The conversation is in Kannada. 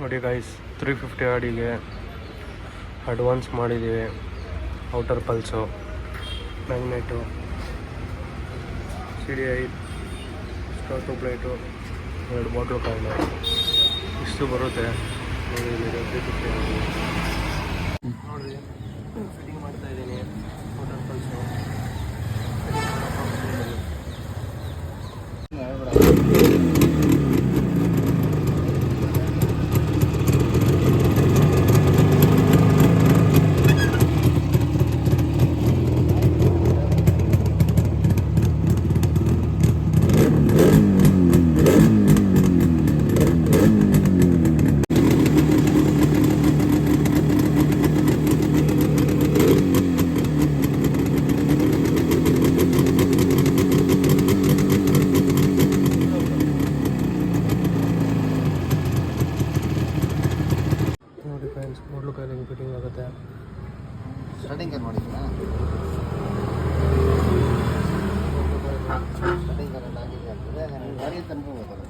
ನೋಡಿ ಗೈಸ್ 350 ಅಡಿಗೆ ಅಡ್ವಾನ್ಸ್ ಮಾಡಿದ್ದೀವಿ. Outer pulse, magnate, CDI, start plate, 2 bottle ಕಾಯಿಲೆ ಇಷ್ಟು ಬರುತ್ತೆ. ನೋಡಿ 350 ನೋಡಿರಿ ಫಿಟ್ಟಿಂಗ್ ಮಾಡ್ತಾಯಿದ್ದೀನಿ. ಔಟರ್ ಪಲ್ಸು ನೋಡಿ ಫ್ರೆಂಡ್ಸ್, ಮೊದಲು ಕೈಲಿಗೆ ಫಿಟ್ಟಿಂಗ್ ಆಗುತ್ತೆ. ಸ್ಟಾರ್ಟಿಂಗ್ ಏನು ಮಾಡಿದ್ದೀರಾ? ಸ್ಟಾರ್ಟಿಂಗ್ ಎಲ್ಲ ಆಗಿದೆ ಅಂತಂದರೆ ಗಾಡಿ ತಂದ್ಕೋಬೋದಲ್ಲ.